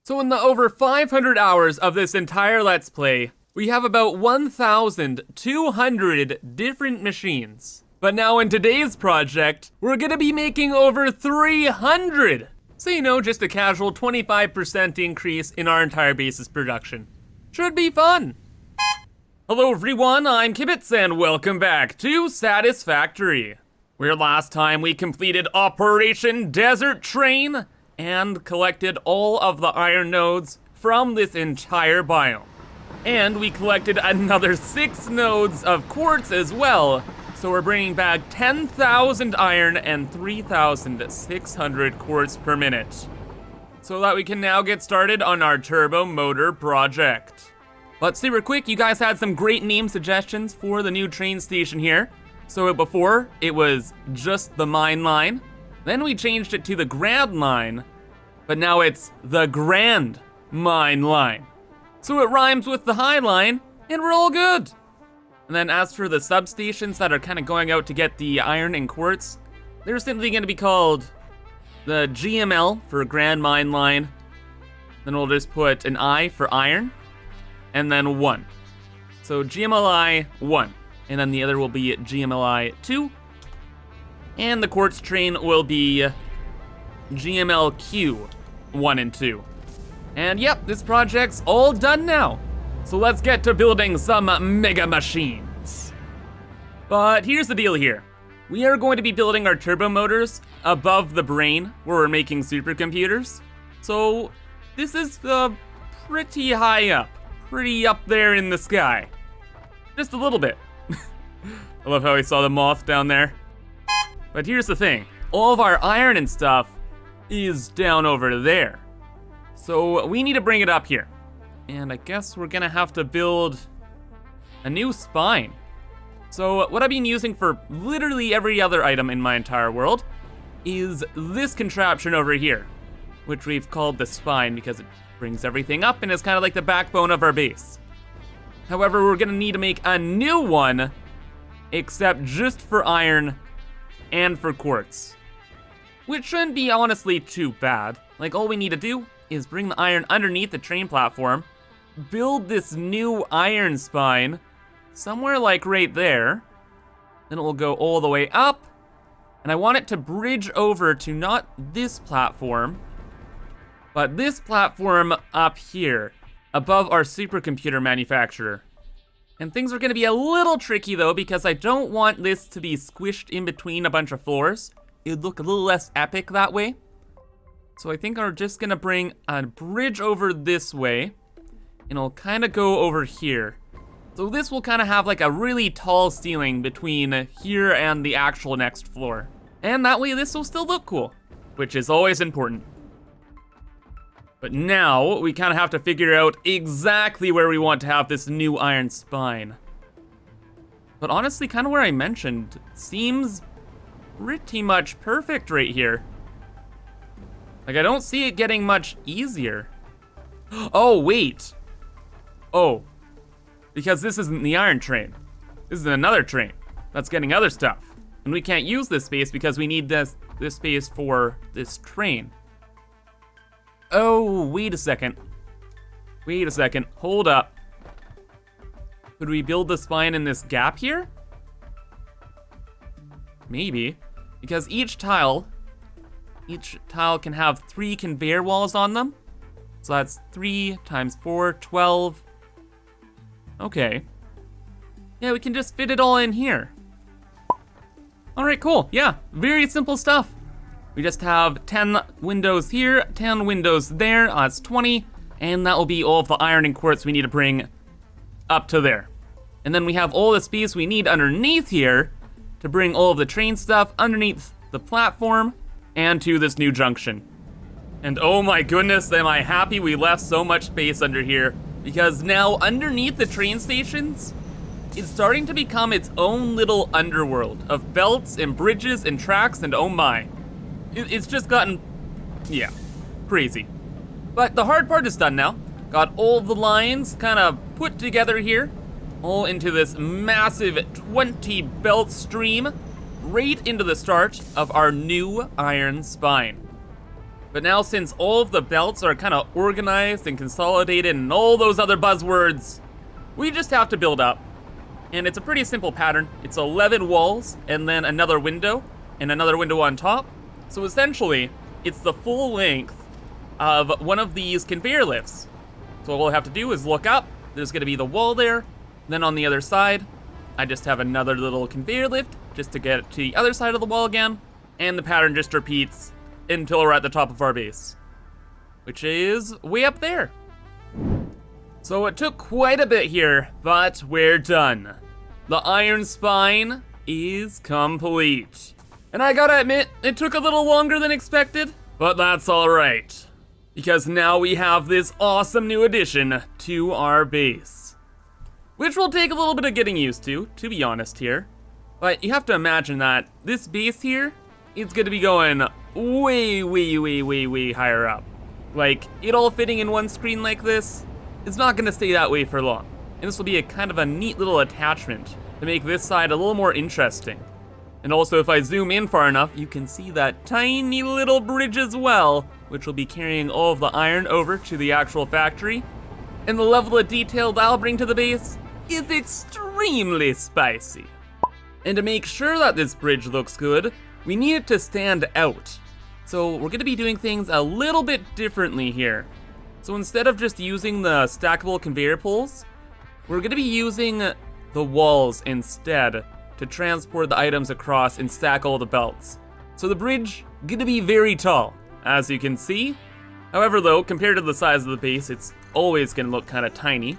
So in the over 500 hours of this entire Let's Play, we have about 1,200 different machines. But now in today's project, we're gonna be making over 300! So you know, just a casual 25% increase in our entire base's production. Should be fun! Hello everyone, I'm Kibitz and welcome back to Satisfactory, where last time we completed Operation Desert Train and collected all of the iron nodes from this entire biome. And we collected another 6 nodes of quartz as well, so we're bringing back 10,000 iron and 3,600 quartz per minute, so that we can now get started on our turbo motor project. But super quick, you guys had some great name suggestions for the new train station here. So before, it was just the mine line. Then we changed it to the Grand Line, but now it's the Grand Mine Line. So it rhymes with the High Line, and we're all good. And then as for the substations that are kind of going out to get the iron and quartz, they're simply going to be called the GML for Grand Mine Line. Then we'll just put an I for iron, and then 1. So GMLI 1, and then the other will be GMLI 2, and the quartz train will be GMLQ 1 and 2. And yep, this project's all done now. So let's get to building some mega machines. But here's the deal here. We are going to be building our turbo motors above the brain where we're making supercomputers. So this is pretty high up, pretty up there in the sky. Just a little bit. I love how we saw the moth down there. But here's the thing, all of our iron and stuff is down over there. So we need to bring it up here. And I guess we're gonna have to build a new spine. So what I've been using for literally every other item in my entire world is this contraption over here, which we've called the spine because it brings everything up and is kind of like the backbone of our base. However, we're gonna need to make a new one, except just for iron and for quartz, which shouldn't be honestly too bad. Like, all we need to do is bring the iron underneath the train platform, build this new iron spine somewhere like right there, then it will go all the way up, and I want it to bridge over to not this platform, but this platform up here, above our supercomputer manufacturer. And things are gonna be a little tricky though, because I don't want this to be squished in between a bunch of floors. It'd look a little less epic that way. So I think we're just gonna bring a bridge over this way, and it'll kinda go over here. So this will kinda have like a really tall ceiling between here and the actual next floor. And that way this will still look cool, which is always important. But now we kind of have to figure out exactly where we want to have this new iron spine. But honestly, kind of where I mentioned, seems pretty much perfect right here. Like, I don't see it getting much easier. Oh, wait. Oh, because this isn't the iron train. This is another train that's getting other stuff. And we can't use this space because we need this space for this train. Oh, wait a second. Wait a second, hold up. Could we build the spine in this gap here? Maybe, because each tile can have 3 conveyor walls on them. So that's 3 times 4, 12. Okay. Yeah, we can just fit it all in here. All right, cool, yeah, very simple stuff. We just have 10 windows here, 10 windows there, that's 20, and that will be all of the iron and quartz we need to bring up to there. And then we have all the space we need underneath here to bring all of the train stuff underneath the platform and to this new junction. And oh my goodness, am I happy we left so much space under here, because now underneath the train stations, it's starting to become its own little underworld of belts and bridges and tracks, and oh my. It's just gotten, yeah, crazy. But the hard part is done now. Got all the lines kind of put together here, all into this massive 20 belt stream, right into the start of our new iron spine. But now since all of the belts are kind of organized and consolidated and all those other buzzwords, we just have to build up. And it's a pretty simple pattern. It's 11 walls and then another window and another window on top. So essentially, it's the full length of one of these conveyor lifts. So all we'll have to do is look up. There's gonna be the wall there. Then on the other side, I just have another little conveyor lift just to get to the other side of the wall again. And the pattern just repeats until we're at the top of our base, which is way up there. So it took quite a bit here, but we're done. The Iron Spine is complete. And I gotta admit, it took a little longer than expected, but that's all right, because now we have this awesome new addition to our base, which will take a little bit of getting used to be honest here. But you have to imagine that this base here, it's gonna be going way higher up. Like, it all fitting in one screen like this, it's not gonna stay that way for long. And this will be a kind of a neat little attachment to make this side a little more interesting. And also, if I zoom in far enough, you can see that tiny little bridge as well, which will be carrying all of the iron over to the actual factory. And the level of detail that'll bring to the base is extremely spicy. And to make sure that this bridge looks good, we need it to stand out. So we're gonna be doing things a little bit differently here. So instead of just using the stackable conveyor poles, we're gonna be using the walls instead to transport the items across and stack all the belts. So the bridge gonna be very tall, as you can see. However though, compared to the size of the base, it's always gonna look kinda tiny.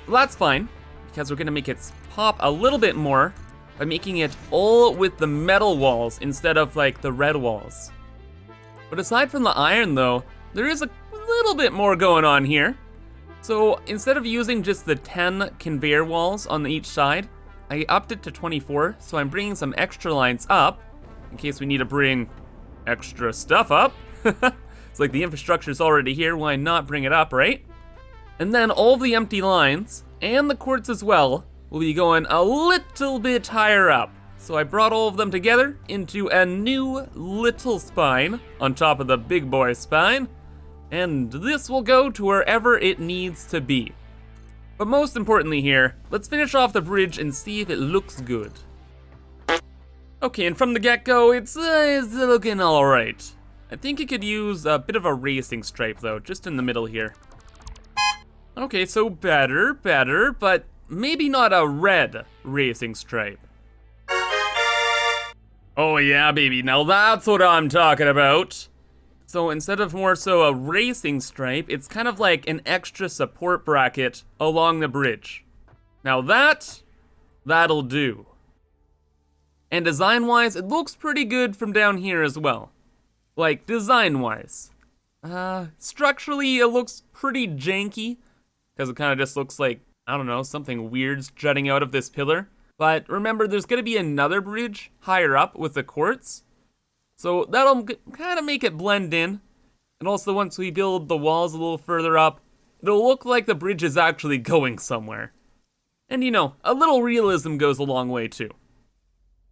Well, that's fine, because we're gonna make it pop a little bit more by making it all with the metal walls instead of like the red walls. But aside from the iron though, there is a little bit more going on here. So instead of using just the 10 conveyor walls on each side, I upped it to 24, so I'm bringing some extra lines up in case we need to bring extra stuff up. It's like the infrastructure's already here, why not bring it up, right? And then all the empty lines, and the quartz as well, will be going a little bit higher up. So I brought all of them together into a new little spine on top of the big boy spine, and this will go to wherever it needs to be. But most importantly here, let's finish off the bridge and see if it looks good. Okay, and from the get-go, it's looking alright. I think it could use a bit of a racing stripe though, just in the middle here. Okay, so better, but maybe not a red racing stripe. Oh yeah, baby, now that's what I'm talking about. So instead of more so a racing stripe, it's kind of like an extra support bracket along the bridge. Now that'll do. And design-wise, it looks pretty good from down here as well. Like, design-wise. Structurally, it looks pretty janky, because it kind of just looks like, I don't know, something weird's jutting out of this pillar. But remember, there's gonna be another bridge higher up with the quartz. So that'll kind of make it blend in. And also once we build the walls a little further up, it'll look like the bridge is actually going somewhere. And you know, a little realism goes a long way too.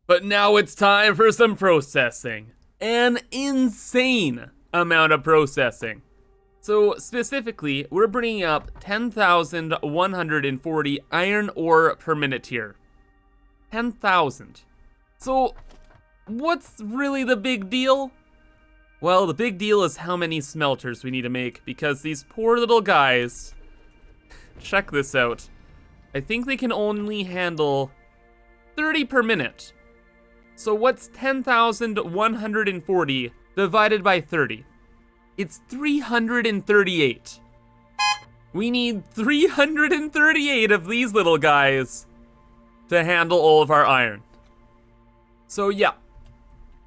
But now it's time for some processing. An insane amount of processing. So specifically, we're bringing up 10,140 iron ore per minute here. 10,000. So what's really the big deal? Well, the big deal is how many smelters we need to make, because these poor little guys, check this out. I think they can only handle 30 per minute. So what's 10,140 divided by 30? It's 338. We need 338 of these little guys to handle all of our iron. So yeah,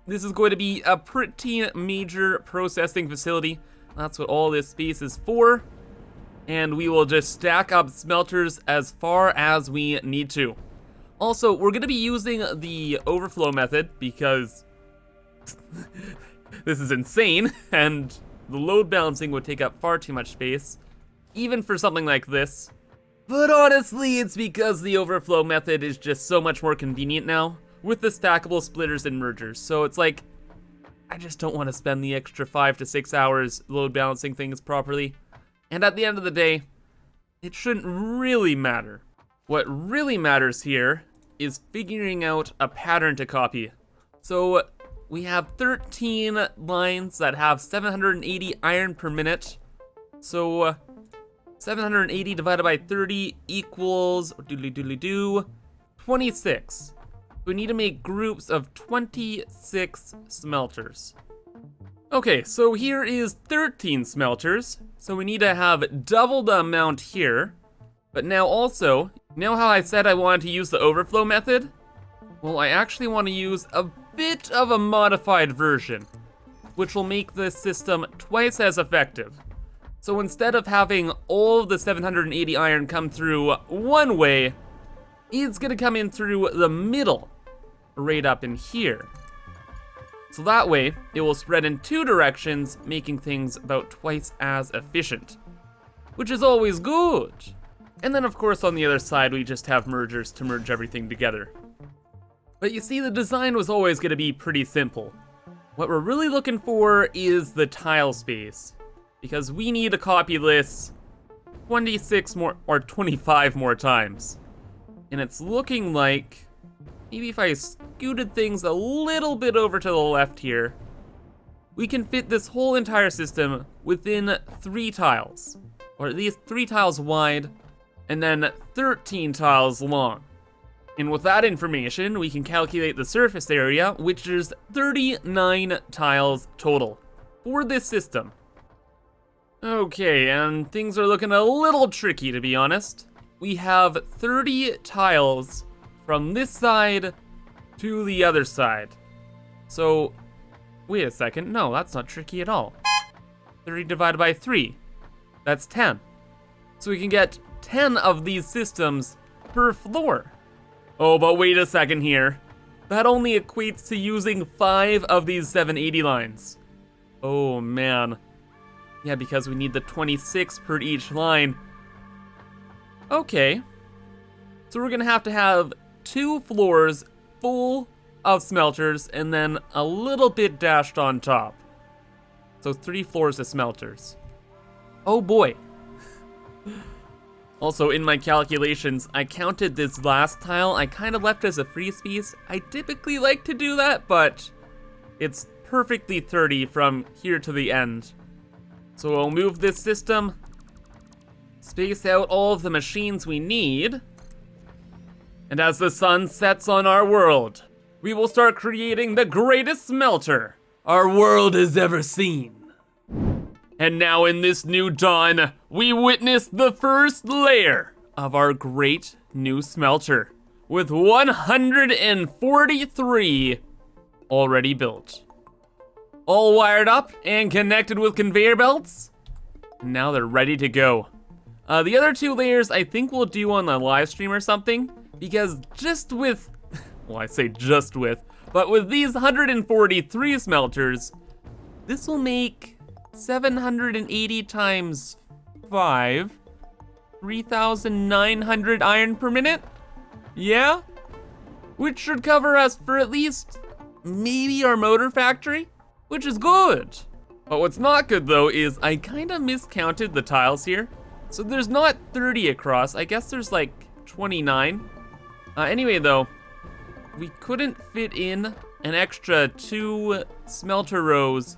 this is going to be a pretty major processing facility. That's what all this space is for. And we will just stack up smelters as far as we need to. Also, we're gonna be using the overflow method because this is insane, and the load balancing would take up far too much space, even for something like this. But honestly, it's because the overflow method is just so much more convenient now with the stackable splitters and mergers. So it's like, I just don't want to spend the extra 5 to 6 hours load balancing things properly. And at the end of the day, it shouldn't really matter. What really matters here is figuring out a pattern to copy. So we have 13 lines that have 780 iron per minute. So 780 divided by 30 equals, doodly 26. We need to make groups of 26 smelters. Okay, so here is 13 smelters. So we need to have double the amount here. But now also, you know how I said I wanted to use the overflow method? Well, I actually want to use a bit of a modified version, which will make this system twice as effective. So instead of having all of the 780 iron come through one way, it's gonna come in through the middle, right up in here. So that way, it will spread in 2 directions, making things about twice as efficient, which is always good. And then of course on the other side, we just have mergers to merge everything together. But you see, the design was always gonna be pretty simple. What we're really looking for is the tile space, because we need to copy this 26 more, or 25 more times. And it's looking like, maybe if I scooted things a little bit over to the left here, we can fit this whole entire system within 3 tiles, or at least 3 tiles wide, and then 13 tiles long. And with that information, we can calculate the surface area, which is 39 tiles total for this system. Okay, and things are looking a little tricky, to be honest. We have 30 tiles from this side to the other side. So, wait a second, no, that's not tricky at all. 30 divided by 3, that's 10. So we can get 10 of these systems per floor. Oh, but wait a second here. That only equates to using 5 of these 780 lines. Oh man. Yeah, because we need the 26 per each line. Okay. So we're gonna have to have 2 floors full of smelters and then a little bit dashed on top. So 3 floors of smelters. Oh boy. Also, in my calculations, I counted this last tile. I kind of left as a free space. I typically like to do that, but it's perfectly 30 from here to the end. So I'll move this system, space out all of the machines we need, and as the sun sets on our world, we will start creating the greatest smelter our world has ever seen. And now in this new dawn, we witness the first layer of our great new smelter, with 143 already built. All wired up and connected with conveyor belts. Now they're ready to go. The other 2 layers I think we'll do on the live stream or something, because just with, well, I say just with, but with these 143 smelters, this will make 780 times 5, 3,900 iron per minute? Yeah? Which should cover us for at least maybe our motor factory, which is good. But what's not good though is I kinda miscounted the tiles here. So there's not 30 across, I guess there's like 29. Anyway though, we couldn't fit in an extra 2 smelter rows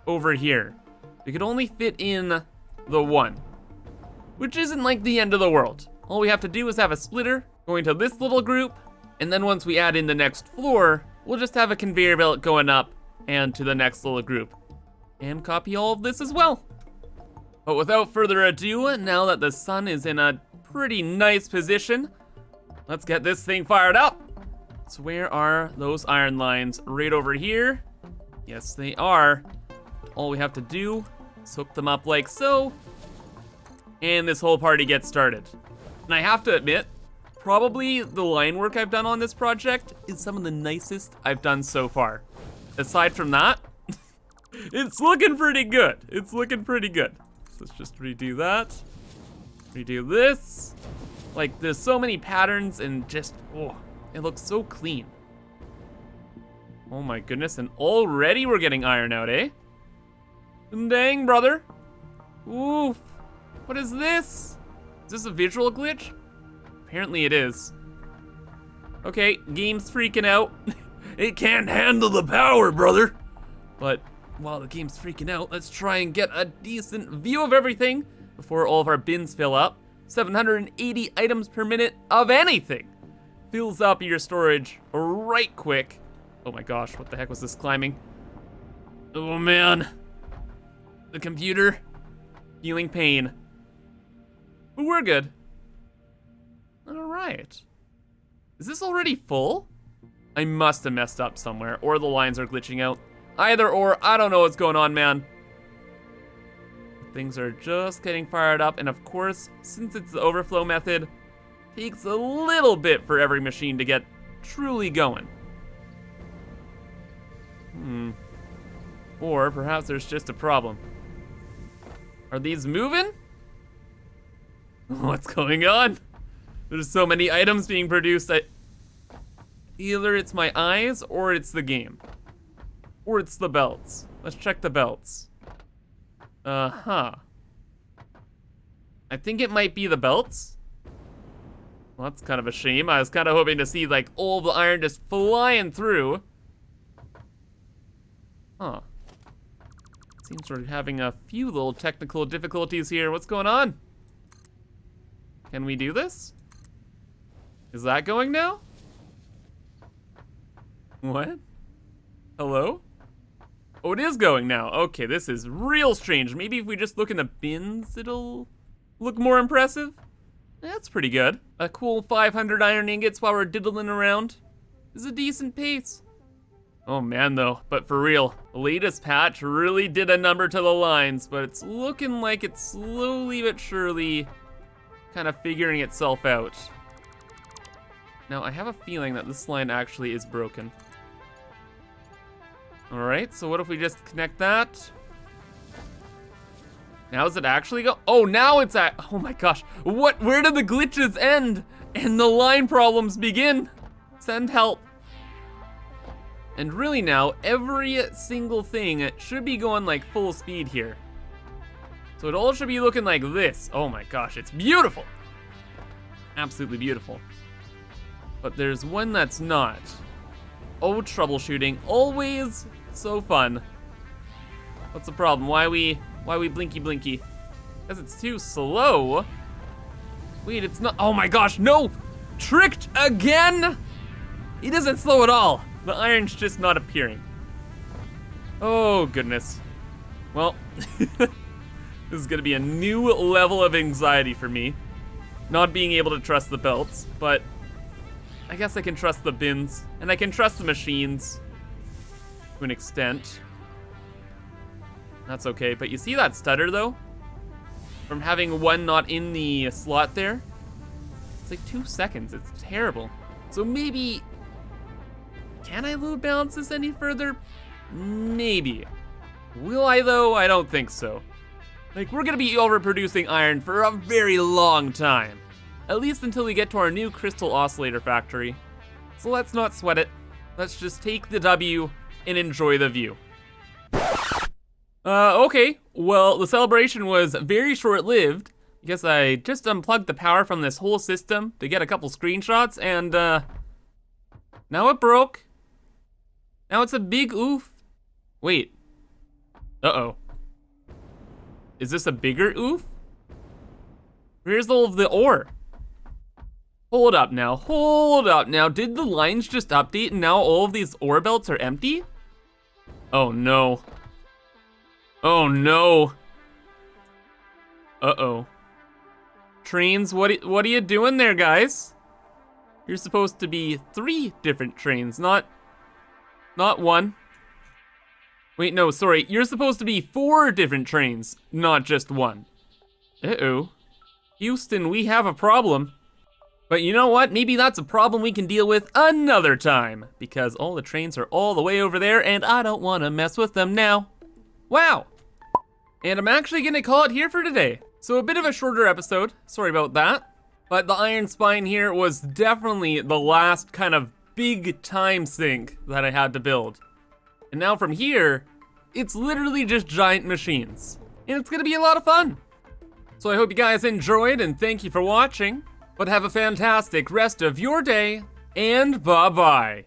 over here. We could only fit in the 1, which isn't like the end of the world. All we have to do is have a splitter going to this little group, and then once we add in the next floor, we'll just have a conveyor belt going up and to the next little group, and copy all of this as well. But without further ado, now that the sun is in a pretty nice position, let's get this thing fired up. So where are those iron lines? Right over here? Yes, they are. All we have to do is hook them up like so, and this whole party gets started. And I have to admit, probably the line work I've done on this project is some of the nicest I've done so far. Aside from that, it's looking pretty good. It's looking pretty good. So let's just redo that. Redo this. Like, there's so many patterns and just, oh, it looks so clean. Oh my goodness, and already we're getting iron out, eh? Dang, brother. Oof. What is this? Is this a visual glitch? Apparently it is. Okay, game's freaking out. It can't handle the power, brother. But while the game's freaking out, let's try and get a decent view of everything before all of our bins fill up. 780 items per minute of anything fills up your storage right quick. Oh my gosh, what the heck was this climbing? Oh man. The computer, feeling pain. But we're good. All right. Is this already full? I must have messed up somewhere, or the lines are glitching out. Either or, I don't know what's going on, man. Things are just getting fired up, and of course, since it's the overflow method, it takes a little bit for every machine to get truly going. Or perhaps there's just a problem. Are these moving? What's going on? There's so many items being produced. Either it's my eyes, or it's the game. Or it's the belts. Let's check the belts. I think it might be the belts. Well, that's kind of a shame. I was kind of hoping to see like all the iron just flying through. Huh. Seems we're having a few little technical difficulties here. What's going on? Can we do this? Is that going now? What? Hello? Oh, it is going now. Okay, this is real strange. Maybe if we just look in the bins, it'll look more impressive. That's pretty good. A cool 500 iron ingots while we're diddling around is a decent pace. Oh man though, but for real, the latest patch really did a number to the lines, but it's looking like it's slowly but surely kind of figuring itself out. Now I have a feeling that this line actually is broken. All right, so what if we just connect that? Now is it actually go? Oh, now it's at, oh my gosh. What, where did the glitches end and the line problems begin? Send help. And really now, every single thing should be going like full speed here. So it all should be looking like this. Oh my gosh, it's beautiful. Absolutely beautiful. But there's one that's not. Oh, troubleshooting, always so fun. What's the problem? Why we blinky blinky? Because it's too slow. Wait, it's not, oh my gosh, no! Tricked again? He doesn't slow at all. The iron's just not appearing. Oh goodness. Well, this is gonna be a new level of anxiety for me. Not being able to trust the belts, but I guess I can trust the bins, and I can trust the machines to an extent. That's okay, but you see that stutter though? From having one not in the slot there? It's like 2 seconds, it's terrible. So maybe, can I load balance this any further? Maybe. Will I though? I don't think so. Like, we're gonna be overproducing iron for a very long time. At least until we get to our new crystal oscillator factory. So let's not sweat it. Let's just take the W and enjoy the view. Okay, well, the celebration was very short-lived because I just unplugged the power from this whole system to get a couple screenshots, and now it broke. Now it's a big oof. Wait. Uh-oh. Is this a bigger oof? Where's all of the ore? Hold up now, hold up now. Did the lines just update and now all of these ore belts are empty? Oh no. Oh no. Uh-oh. Trains, what are you doing there, guys? You're supposed to be 3 different trains, not one. Wait, no, sorry. You're supposed to be 4 different trains, not just one. Uh-oh. Houston, we have a problem. But you know what? Maybe that's a problem we can deal with another time, because all the trains are all the way over there and I don't want to mess with them now. Wow. And I'm actually gonna call it here for today. So a bit of a shorter episode, sorry about that. But the Iron Spine here was definitely the last kind of big time sink that I had to build. And now from here, it's literally just giant machines. And it's gonna be a lot of fun. So I hope you guys enjoyed and thank you for watching. But have a fantastic rest of your day, and bye-bye.